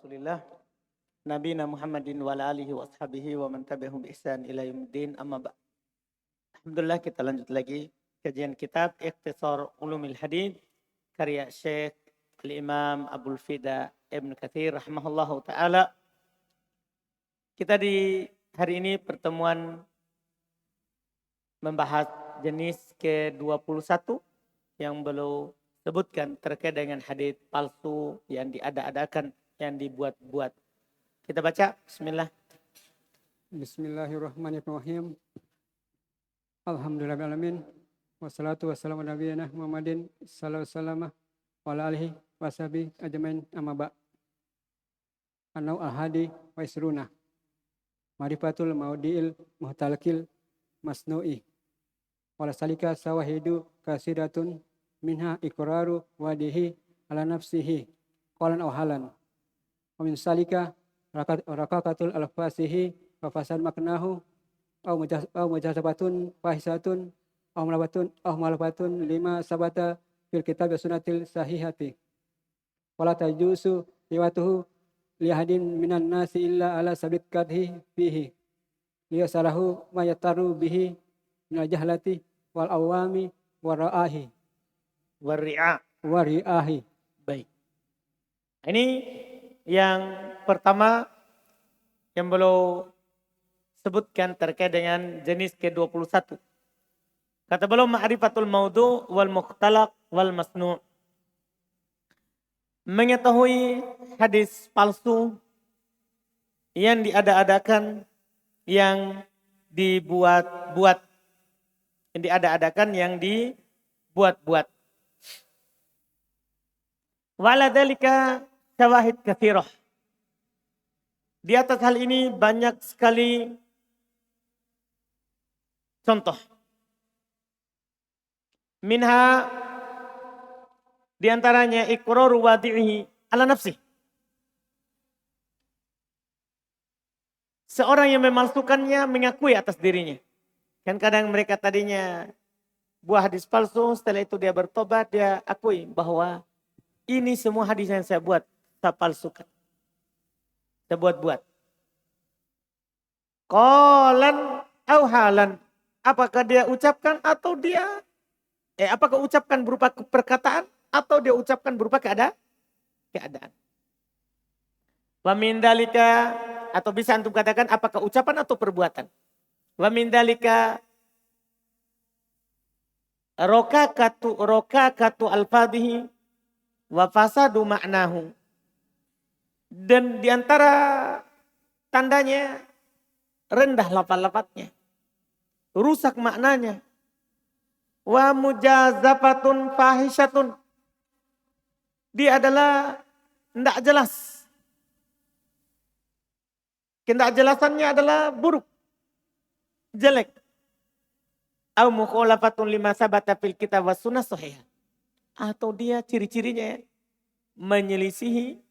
Rasulillah Nabina Muhammadin wa ala alihi wa ashabihi wa man tabi'ahum bi ihsan ila yaumiddin amma ba'd. Alhamdulillah, kita lanjut lagi kajian kitab Ikhtisar Ulumil Hadits karya Syekh Al-Imam Abdul Fida Ibn Katsir rahimahullahu taala. Kita di hari ini pertemuan membahas jenis ke-21 yang belum sebutkan terkait dengan hadits palsu yang diada-adakan, yang dibuat-buat. Kita baca, bismillah. Bismillahirrahmanirrahim. Alhamdulillahirrahmanirrahim. Wassalatu wassalamu ala nabiyina Muhammadin sallallahu alaihi wasallam wa ala alihi wa sahbihi ajmain amma ba'. Anau al-hadi wa isruna. Marifatul maudi'il muhtalakil masnu'i. Wala salika sawahidu kasiratun minha iqraru wadihi ala nafsihi qalan aw halan. Wa min salika rakakatul alfasihi wa fasad maknahu aw mujazabatun fahisatun aw malabatun lima sabata fil kitab wa sunnatil sahihati. Wala tajusu riwatuhu lihadin minan nasi illa ala sabit kadhi fihi liyasalahu ma yataru bihi minal jahlati wal awami wara'ahi wari'ahi. Baik. Ini yang pertama yang belum sebutkan terkait dengan jenis ke-21. Kata belum ma'rifatul maudu wal mukhtalaq wal masnu'. Mengetahui hadis palsu yang diada-adakan, yang dibuat-buat. Yang diada-adakan, yang dibuat-buat. Wala dzalika syawahid katsirah. Di atas hal ini banyak sekali contoh. Minha, di antaranya iqraru wadi'ihi ala nafsi. Seorang yang memalsukannya mengakui atas dirinya. Kan kadang mereka tadinya buah hadis palsu, setelah itu dia bertobat, dia akui bahwa ini semua hadis yang saya buat, saya palsukan. Saya buat-buat. Qalan aw halan. Apakah dia ucapkan atau dia apakah ucapkan berupa perkataan atau dia ucapkan berupa keadaan. Wa min dalika, atau bisa antum katakan apakah ucapan atau perbuatan. Wa min dalika rokakatu alfadhihi wa fasadu ma'nahu. Dan diantara tandanya rendah lafaz-lafaznya, rusak maknanya. Wa mujazafatun fahisyatun. Dia adalah tidak jelas. Ketidakjelasannya adalah buruk, jelek. Au mukhalafatun lima sabata fil kitab was sunnah sahih. Atau dia ciri-cirinya menyelisihi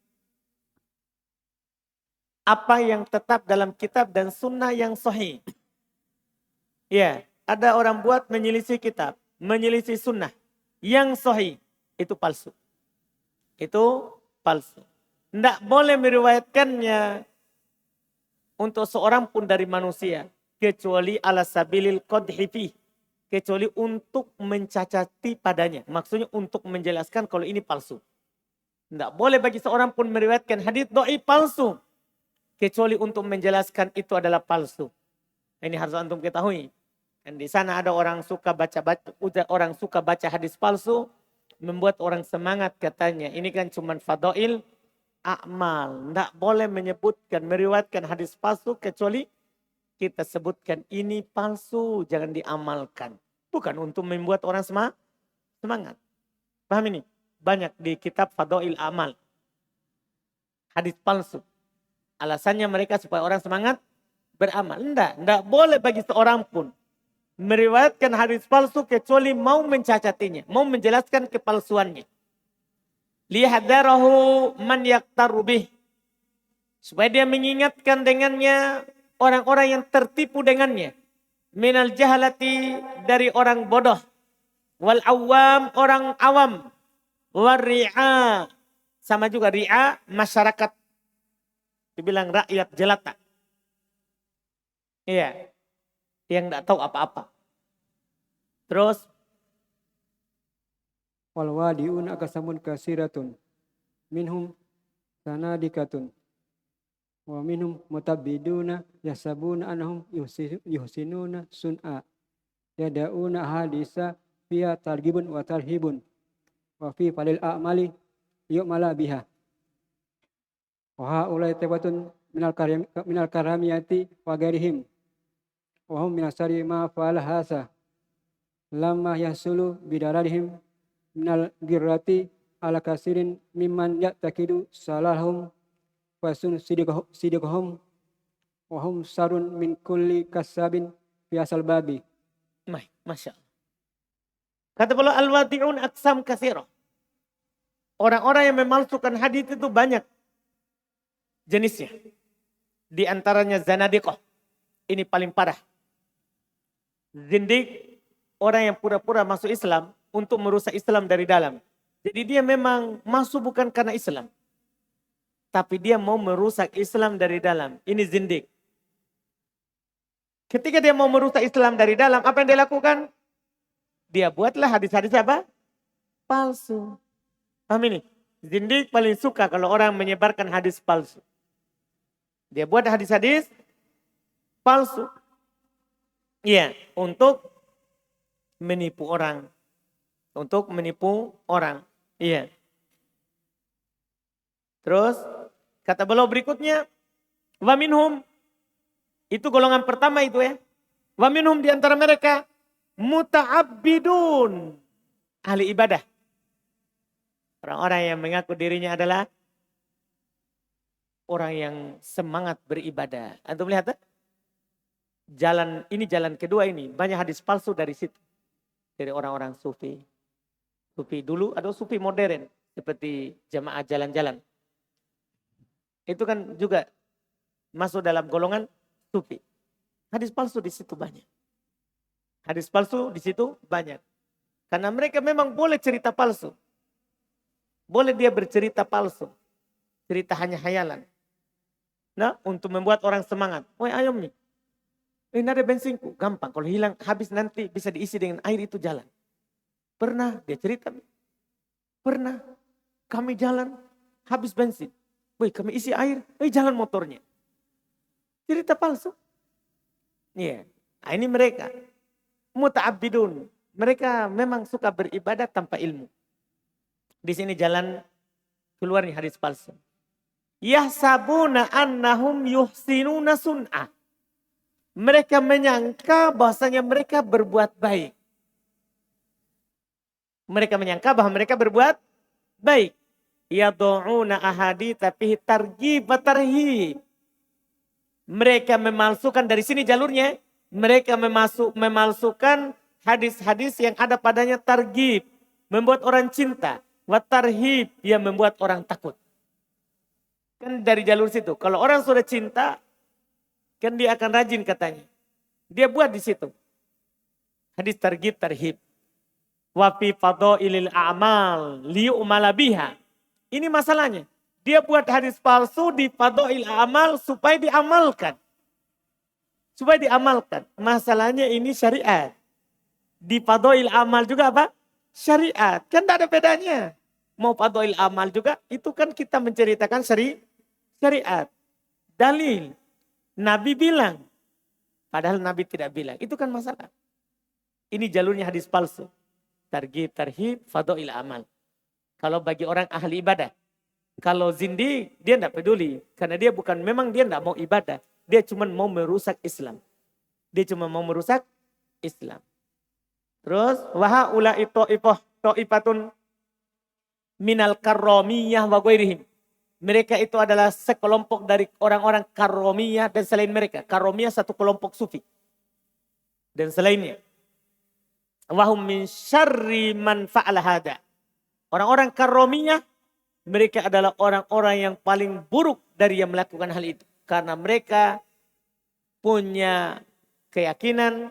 apa yang tetap dalam kitab dan sunnah yang sahih. Ya, ada orang buat menyelisih kitab, menyelisih sunnah yang sahih, itu palsu. Itu palsu. Tidak boleh meriwayatkannya untuk seorang pun dari manusia, kecuali ala sabilil qadhi fi, kecuali untuk mencacati padanya. Maksudnya untuk menjelaskan kalau ini palsu. Tidak boleh bagi seorang pun meriwayatkan hadits dhaif palsu, kecuali untuk menjelaskan itu adalah palsu. Ini harus antum ketahui. Dan di sana ada orang suka baca hadis palsu, membuat orang semangat katanya. Ini kan cuma fadail a'mal. Tidak boleh menyebutkan, meriwayatkan hadis palsu kecuali kita sebutkan ini palsu, jangan diamalkan. Bukan untuk membuat orang semangat. Paham ini? Banyak di kitab fadail a'mal hadis palsu. Alasannya mereka supaya orang semangat beramal. Tidak boleh bagi seorang pun meriwayatkan hadis palsu kecuali mau mencacatinya, mau menjelaskan kepalsuannya. Lihadarahu man yaktaru bih, supaya dia mengingatkan dengannya orang-orang yang tertipu dengannya. Minal jahalati, dari orang bodoh. Wal awam, orang awam. Wal ri'a, sama juga ri'a, masyarakat Dibilang rakyat jelata. Iya. Yang tidak tahu apa-apa. Terus. Wal wadi'una akasamun kasiratun. Minhum sanadikatun. Wa minhum mutabbiduna yasabuna anhum yuhsinuna sun'a. Yada'una hadisa fiya targibun wa tarhibun. Wa fi falil a'mali yu'mala biha. Wa ha'ulai tebatun minal karamiyati wa gairihim. Wa hum minasari ma fa'ala hasa. Lama yasulu bidararihim minal girrati ala kasirin mimman ya'takidu salahum fasun sidikahum wa hum sarun min kulli kasabin fi asal babi. Masya Allah. Kata beliau al-wadi'un aksam kasiro. Orang-orang yang memalsukan hadis itu banyak jenisnya. Di antaranya zanadiqah. Ini paling parah. Zindik, orang yang pura-pura masuk Islam untuk merusak Islam dari dalam. Jadi dia memang masuk bukan karena Islam. Tapi dia mau merusak Islam dari dalam. Ini zindik. Ketika dia mau merusak Islam dari dalam, apa yang dia lakukan? Dia buatlah hadis-hadis apa? Palsu. Paham ini? Zindik paling suka kalau orang menyebarkan hadis palsu. Dia buat hadis-hadis palsu. Iya, untuk menipu orang. Untuk menipu orang. Iya. Terus, kata beliau berikutnya, wa minhum, itu golongan pertama itu ya. Wa minhum di antara mereka, muta'abbidun, ahli ibadah. Orang-orang yang mengaku dirinya adalah orang yang semangat beribadah. Antum lihat, jalan kedua ini, banyak hadis palsu dari situ. Dari orang-orang sufi. Sufi dulu atau sufi modern. Seperti jamaah jalan-jalan. Itu kan juga masuk dalam golongan sufi. Hadis palsu di situ banyak. Hadis palsu di situ banyak. Karena mereka memang boleh cerita palsu. Boleh dia bercerita palsu. Cerita hanya hayalan. Nah, untuk membuat orang semangat. Woi ayam nih. Ini ada bensinku. Gampang. Kalau hilang habis nanti bisa diisi dengan air itu jalan. Pernah dia cerita. Pernah kami jalan habis bensin. Woi kami isi air. Jalan motornya. Cerita palsu. Iya. Nah, ini mereka. Muta'abbidun. Mereka memang suka beribadah tanpa ilmu. Di sini jalan keluar nih hadis palsu. Yahsabuna annahum yuhsinuna sun'ah. Mereka menyangka bahwasanya mereka berbuat baik. Mereka menyangka bahwa mereka berbuat baik. Yadu'una ahaditsa fihi targhib wa tarhib. Mereka memalsukan dari sini jalurnya. Mereka memalsukan hadis-hadis yang ada padanya targhib. Membuat orang cinta. Wa tarhib. Yang membuat orang takut. Kan dari jalur situ. Kalau orang sudah cinta. Kan dia akan rajin katanya. Dia buat di situ. Hadis targhib tarhib. Wa fi fadailil a'mal liyu'mala biha. Ini masalahnya. Dia buat hadis palsu di fadail amal supaya diamalkan. Supaya diamalkan. Masalahnya ini syariat. Di fadail amal juga apa? Syariat. Kan tidak ada bedanya. Mau fadail amal juga itu kan kita menceritakan syariat. Dalil. Nabi bilang. Padahal Nabi tidak bilang. Itu kan masalah. Ini jalurnya hadis palsu. Targhib, tarhib, fadail amal. Kalau bagi orang ahli ibadah. Kalau zindi, dia tidak peduli. Karena dia memang dia tidak mau ibadah. Dia cuma mau merusak Islam. Dia cuma mau merusak Islam. Terus, wahaula ta'ifatun minal karramiyah wa ghairihim. Mereka itu adalah sekelompok dari orang-orang karomiyah dan selain mereka. Karomiyah satu kelompok sufi. Dan selainnya. Wahum min syarri man fa'ala hada. Orang-orang karomiyah, mereka adalah orang-orang yang paling buruk dari yang melakukan hal itu. Karena mereka punya keyakinan,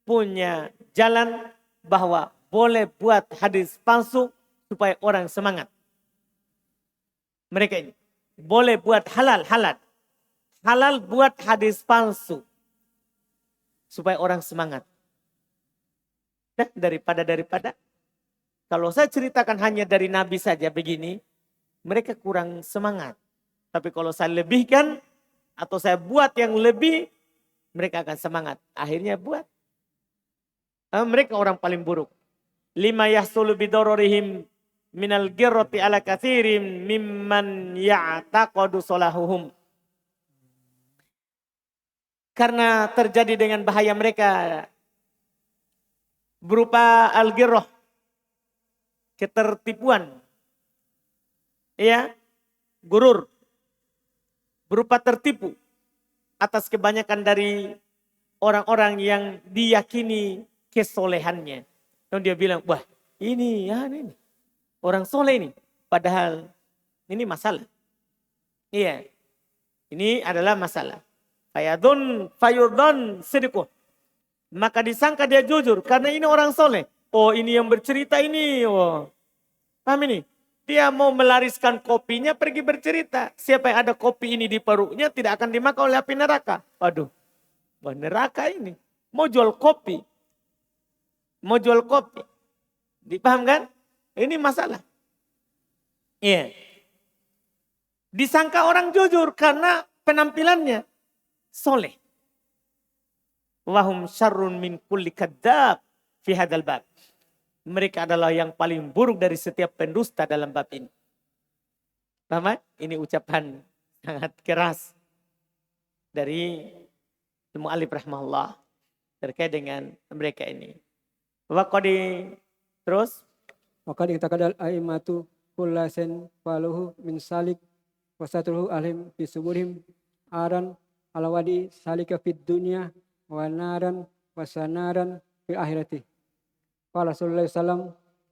punya jalan bahwa boleh buat hadis palsu supaya orang semangat. Mereka ini boleh buat halal. halal buat hadis palsu. Supaya orang semangat. Daripada kalau saya ceritakan hanya dari Nabi saja begini, mereka kurang semangat. Tapi kalau saya lebihkan atau saya buat yang lebih, mereka akan semangat. Akhirnya buat. Mereka orang paling buruk. Lima yahsulu bidororihim minal girrati ala kathirim mimman ya'taqadu solahuhum. Karena terjadi dengan bahaya mereka berupa al-girroh, ketertipuan, ya, gurur, berupa tertipu atas kebanyakan dari orang-orang yang diyakini kesolehannya. Dan dia bilang, wah ini orang soleh ini. Padahal ini masalah. Iya, ini adalah masalah. Fayudon sedekuh. Maka disangka dia jujur karena ini orang soleh. Oh ini yang bercerita ini. Oh. Paham ini? Dia mau melariskan kopinya pergi bercerita. Siapa yang ada kopi ini di perutnya tidak akan dimakan oleh api neraka. Waduh, wah neraka ini. Mau jual kopi. Mau jual kopi. Dipaham kan? Ini masalah. Iya. Disangka orang jujur karena penampilannya soleh. Wahum syarrun min kulli kadzab fi hadzal bab. Mereka adalah yang paling buruk dari setiap pendusta dalam bab ini. Paham? Ini ucapan sangat keras dari mu'allif rahimahullah terkait dengan mereka ini. Waqadi terus Waqad i'taqadal a'immatu kullasen faluhu min salik wasatruhu alim fi suburihim aran alawadi salika fid dunya wa naran wasanaran fil akhirati. Qala sallallahu alaihi wasallam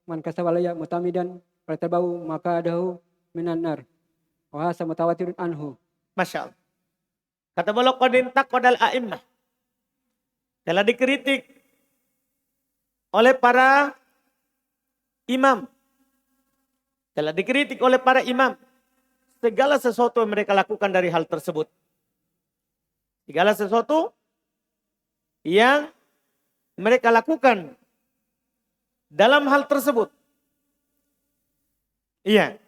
man kasabalaya mutamidan fatabau maka adahu minan nar. Wa hasa mutawatirun anhu. Masya Allah. Kata beliau qadin taqadal a'immah. Telah dikritik oleh para imam. Telah dikritik oleh para imam. Segala sesuatu yang mereka lakukan dari hal tersebut. Segala sesuatu yang mereka lakukan dalam hal tersebut. Iya.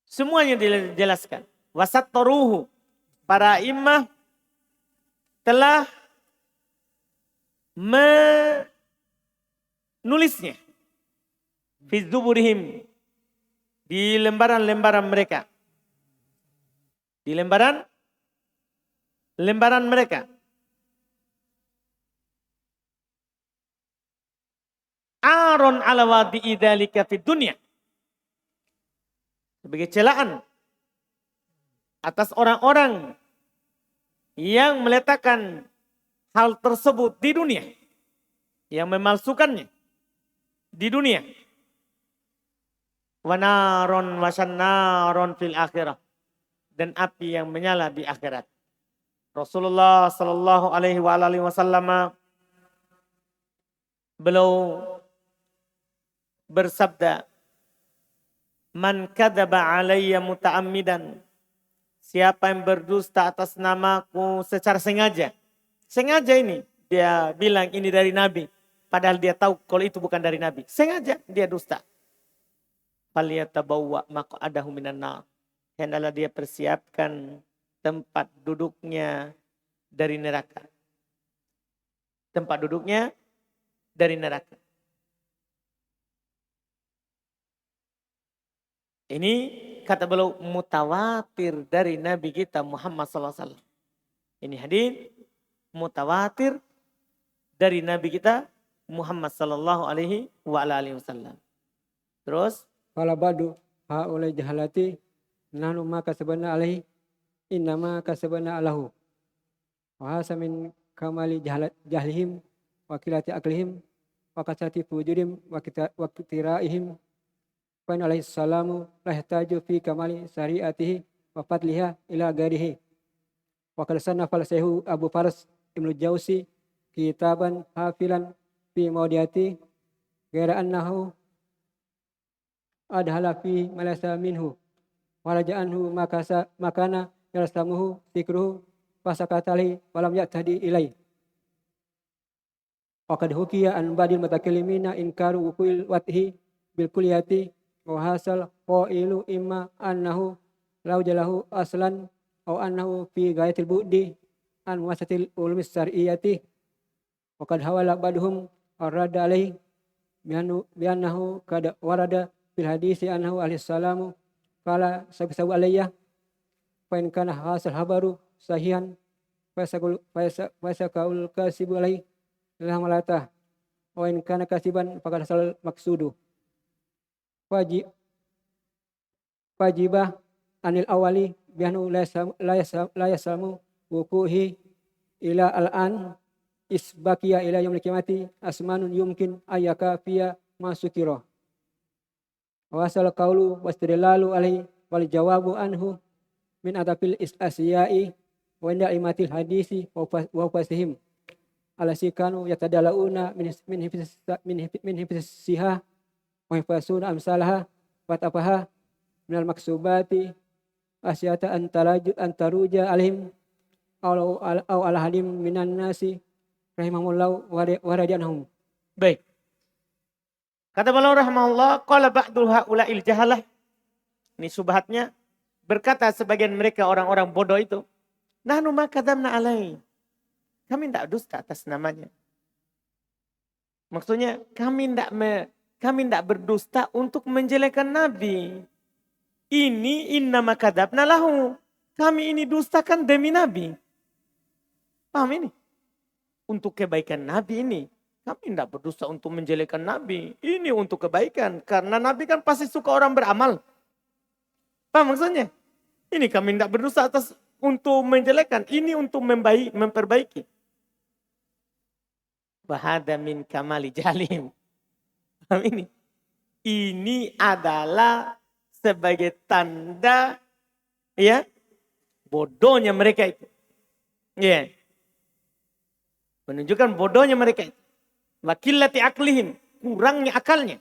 Semuanya dijelaskan. Wasat toruhu. Para imam telah menulisnya. Fi zuburihim. Di lembaran-lembaran mereka. Di lembaran mereka. Aron ala wadi'i dzalika fid dunya. Sebagai celaan atas orang-orang yang meletakkan hal tersebut di dunia. Yang memalsukannya di dunia. Wanaron wasannaron fil akhirah. Dan api yang menyala di akhirat. Rasulullah sallallahu alaihi wasallam beliau bersabda, "Man kadzaba alayya muta'ammidan." Siapa yang berdusta atas namaku secara sengaja. Sengaja ini dia bilang ini dari Nabi, padahal dia tahu kalau itu bukan dari Nabi. Sengaja dia dusta. Falyatabawwa maq'adahu minan nar. Hendaklah dia persiapkan tempat duduknya dari neraka. Tempat duduknya dari neraka. Ini kata beliau mutawatir dari Nabi kita Muhammad SAW. Ini hadis mutawatir dari Nabi kita Muhammad Sallallahu Alaihi Wasallam. Terus Qala badu haulai jahalati nahnu ma kasabana alaihi innama kasabana alahu. Wa hasa min kamali jahlihim wa qilati aklihim wa kasati fujurim wa kitiraihim. Fa alaihi salamu la yahtaju fi kamali syariatihi wa fadliha ila ghairihi. Wa qad sannafa al-Syekh Abu Faras Ibnu Jauzi kitaban hafilan fi mawdiati ghaira annahu adhala fi malasa minhu waraja anhu makana yalsamuhu dzikruhu fasakatali walam ya'tadi ilai. Wa qad hukiya an badil mutakallimina inkaru wukuil wathi bil kulliyati wa hasal qailu imma annahu law jalahu aslan aw annahu fi ghayatil bu'di an wasatil ulumis syar'iyyati wa qad hawala ba'dhum arada alaihi biannahu kad warada fil hadisi annahu alaihi salamu qala sabu alayya fa in kana hasal habaru sahihan fasaqul kasibu alaihi la malata wa in kana kasiban faqad hasal maqsudu wajibah anil awali biannahu la yasamu wukuhi ila al-an isbaqiya ila yaumil qiyamati asmanun yumkin ayyaka fiya masukira wasal qaulu wastidlalu alaihi wal jawabu anhu min adafil asya'i wa inda imatil hadisi wa fasihim alasikanu yatadalauna min hifsiha wa hifasuna amsalaha wa tafaha minal maksubati asyata antaruja alihim aw ala hadim minan nasi rahimahullah wa radiyanhum. Baik. Kata beliau rahimahullah, qala ba'dul haula'il jahalah. Ini subhatnya, berkata sebagian mereka orang-orang bodoh itu, nahnu ma kadzamna alai. Kami tidak dusta atas namanya. Maksudnya kami tidak berdusta untuk menjelekkan Nabi. Ini innama kadzabna lahu. Kami ini dustakan demi Nabi. Paham ini? Untuk kebaikan Nabi ini. Kami tidak berdusta untuk menjelekkan Nabi. Ini untuk kebaikan. Karena Nabi kan pasti suka orang beramal. Paham maksudnya? Ini kami tidak berdusta atas untuk menjelekkan. Ini untuk memperbaiki. Wahada min kamali jalim. Paham ini? Ini adalah sebagai tanda ya bodohnya mereka itu. Ya. Menunjukkan bodohnya mereka itu. Wa qillati aqlihim, kurangnya akalnya.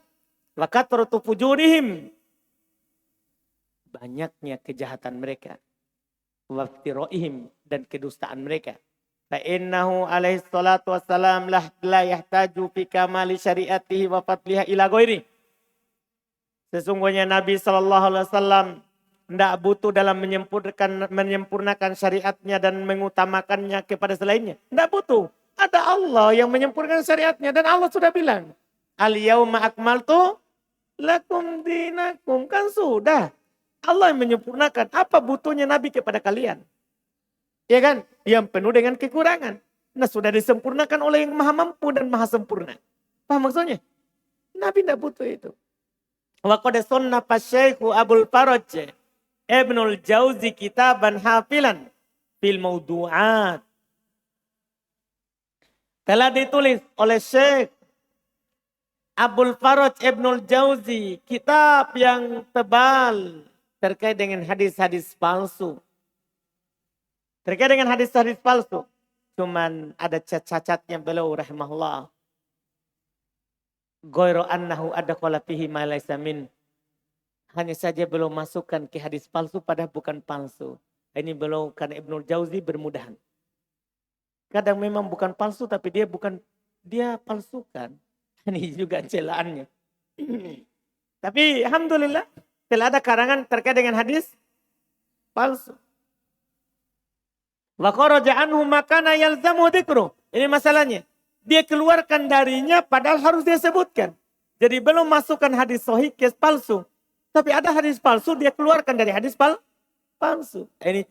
Wa kathratu fujurihim, banyaknya kejahatan mereka. Wa iftira'ihim, dan kedustaan mereka. Fa innahu alaihi salatu wassalam la yahtaju fi kamali syariatihi wa fadliha ila ghairi. Sesungguhnya Nabi SAW tidak butuh dalam menyempurnakan syariatnya dan mengutamakannya kepada selainnya. Tidak butuh. Ada Allah yang menyempurnakan syariatnya dan Allah sudah bilang, al-yauma akmaltu lakum dinakum. Kan sudah. Allah yang menyempurnakan. Apa butuhnya Nabi kepada kalian? Ya kan? Yang penuh dengan kekurangan. Nah sudah disempurnakan oleh yang maha mampu dan maha sempurna. Paham maksudnya? Nabi tidak butuh itu. Wa qad sannafa Syaikhu Abul Faraj Ibnul Jauzi kitaban hafilan fil mawdu'at. Telah ditulis oleh Syekh Abul Faraj Ibnul Jauzi kitab yang tebal terkait dengan hadis-hadis palsu. Terkait dengan hadis-hadis palsu. Cuman ada cacatnya beliau rahimahullah. Ghairu annahu adakhala fihi ma laysa min. Hanya saja belum masukkan ke hadis palsu padahal bukan palsu. Ini beliau karena Ibnul Jauzi bermudahan. Kadang memang bukan palsu tapi dia palsukan. Ini juga celaannya. Tapi alhamdulillah telah ada karangan terkait dengan hadis palsu. Wa kharaja anhu makana yalzamu dzikru. Ini masalahnya. Dia keluarkan darinya padahal harus dia sebutkan. Jadi belum masukkan hadis sahih ke palsu. Tapi ada hadis palsu dia keluarkan dari hadis palsu. Ini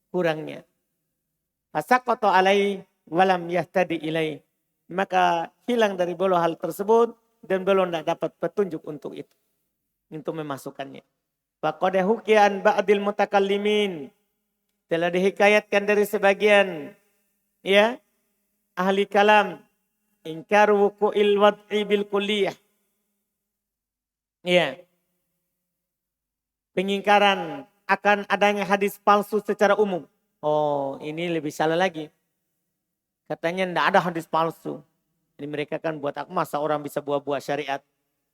kurangnya. Fasaqata alai walam yahtadi ilai. Maka hilang dari beliau hal tersebut dan beliau tidak dapat petunjuk untuk itu. Untuk memasukkannya. Faqad hukiya an ba'dil mutakallimin. Telah dihikayatkan dari sebagian ya ahli kalam ingkar wuqu'il wad'i bil kulliyah. Ya. Pengingkaran akan adanya hadis palsu secara umum. Oh, ini lebih salah lagi. Katanya tidak ada hadis palsu. Ini mereka kan buat masa orang bisa buah-buah syariat.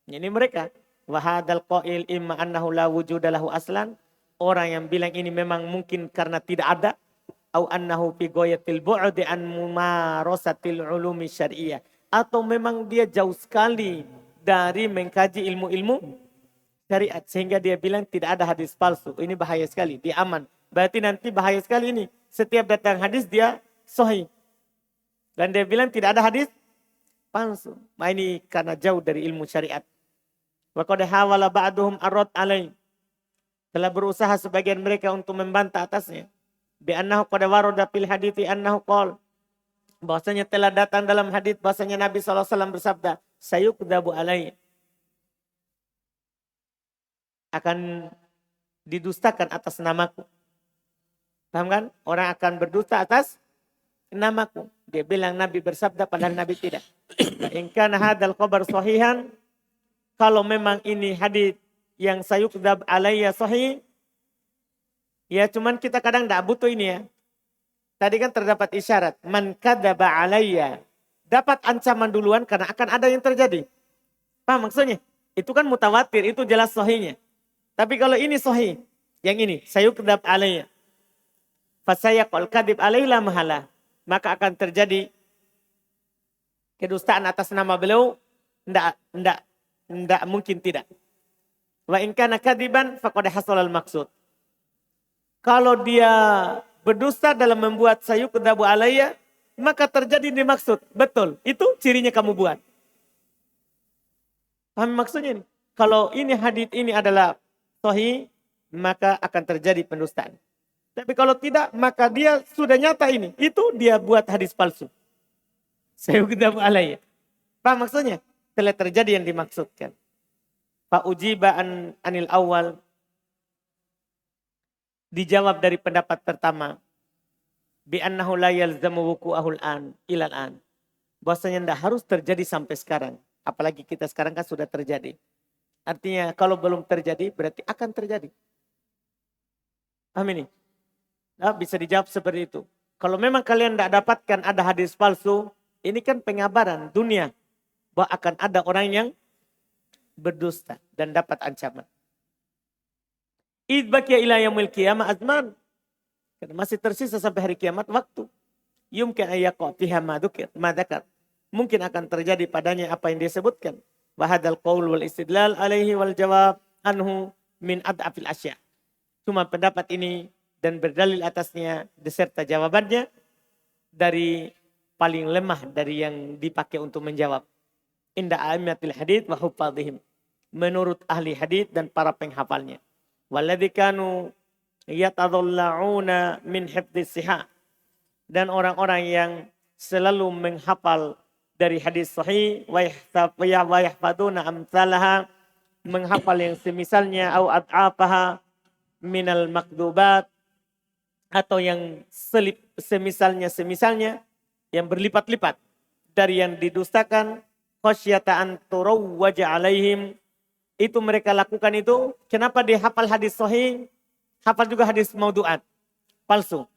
Ini mereka. Wa hadzal qail imma annahu la wujuda lahu aslan orang yang bilang ini memang mungkin karena tidak ada, au annahu fi ghayatil bu'di an mumarasatil ulumi syar'iyyah, atau memang dia jauh sekali dari mengkaji ilmu-ilmu syariat sehingga dia bilang tidak ada hadis palsu. Ini bahaya sekali, dia aman. Berarti nanti bahaya sekali ini. Setiap datang hadis dia sahih. Dan dia bilang tidak ada hadis palsu. Nah ini karena jauh dari ilmu syariat. Wa qad hawala ba'duhum arad alaih. Telah berusaha sebagian mereka untuk membantah atasnya. Bi annahu qad warada fil hadithi annahu qol. Bahwasanya telah datang dalam hadis bahwasanya Nabi SAW bersabda, sayukdabu alaih. Akan didustakan atas namaku. Paham kan? Orang akan berdusta atas namaku. Dia bilang Nabi bersabda padahal Nabi tidak. In kana hadzal khabar sahihan, kalau memang ini hadis yang sayukdab alayya sahih, ya cuman kita kadang tidak butuh ini ya. Tadi kan terdapat isyarat, man kadzaba alayya, dapat ancaman duluan karena akan ada yang terjadi. Paham maksudnya? Itu kan mutawatir, itu jelas sahihnya. Tapi kalau ini sahih, yang ini sayukdab alayya, fasayaqul kadib alayhi la mahala, maka akan terjadi kedustaan atas nama beliau, tidak mungkin tidak. Wa in kana kadiban faqad hasalal maksud. Kalau dia berdusta dalam membuat sayukdabu alayya, maka terjadi dimaksud. Betul, itu cirinya kamu buat. Paham maksudnya ini? Kalau ini hadits ini adalah sahih, maka akan terjadi pendustaan. Tapi kalau tidak, maka dia sudah nyata ini. Itu dia buat hadis palsu. Sayukdabu alayya. Paham maksudnya? Telah terjadi yang dimaksudkan. Fa'ujiba anil awal. Dijawab dari pendapat pertama. Bi'annahu la yalzamu wuku'ahul an ilal an. Bahwasanya tidak harus terjadi sampai sekarang. Apalagi kita sekarang kan sudah terjadi. Artinya kalau belum terjadi berarti akan terjadi. Paham ini? Nah, bisa dijawab seperti itu. Kalau memang kalian tidak dapatkan ada hadis palsu, ini kan pengabaran dunia bahwa akan ada orang yang berdusta dan dapat ancaman. Id baqiya ila yaumil qiyamah azman. Karena masih tersisa sampai hari kiamat waktu. Yumkin ayyaqa fiha ma dzakar. Mungkin akan terjadi padanya apa yang disebutkan. Wa hadzal qaul wal istidlal alaihi wal jawab anhu min ad'afil asya. Cuma pendapat ini dan berdalil atasnya beserta jawabannya dari paling lemah dari yang dipakai untuk menjawab. Inda a'immatil hadits wa huffadhihim. Menurut ahli hadits dan para penghafalnya. Walladzi kanu yatadalla'una min hifdzis sihah. Dan orang-orang yang selalu menghafal dari hadis sahih wa yahfaduna amsalaha, menghafal yang semisalnya au ad'afaha minal makdubat, atau yang semisalnya yang berlipat-lipat dari yang didustakan, khasyata an turawwaja alaihim, itu mereka lakukan itu. Kenapa dia hafal hadis sahih, hafal juga hadis maudu'at, palsu?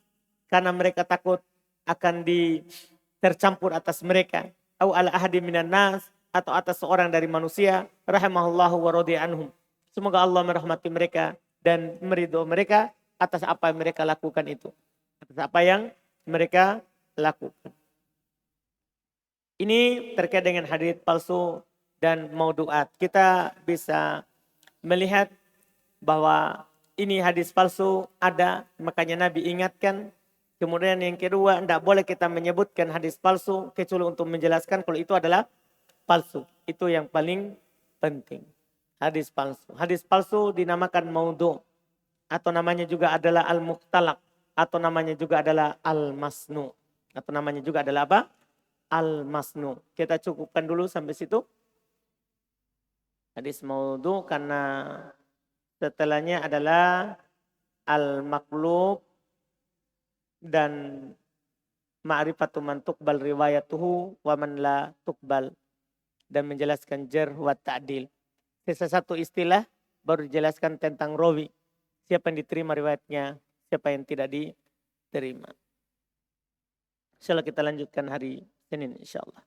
Karena mereka takut akan tercampur atas mereka, au ala ahadi minan nas, atau atas seorang dari manusia, rahimahullahu wa radiya anhum. Semoga Allah merahmati mereka dan meridho mereka atas apa yang mereka lakukan itu. Atas apa yang mereka lakukan. Ini terkait dengan hadis palsu dan maudu'at. Kita bisa melihat bahwa ini hadis palsu ada, makanya Nabi ingatkan. Kemudian yang kedua, tidak boleh kita menyebutkan hadis palsu kecuali untuk menjelaskan kalau itu adalah palsu. Itu yang paling penting. Hadis palsu. Hadis palsu dinamakan maudhu', atau namanya juga adalah al-mukhtalaq, atau namanya juga adalah al-masnu. Atau namanya juga adalah apa? Al-masnu. Kita cukupkan dulu sampai situ. Hadis maudhu' karena setelahnya adalah al-maqlub dan ma'rifatu man tuqbal riwayatuhu wa man la tuqbal, dan menjelaskan jarh wa ta'dil. Sisa satu istilah baru dijelaskan tentang rawi. Siapa yang diterima riwayatnya, siapa yang tidak diterima. Insyaallah kita lanjutkan hari Senin insyaallah.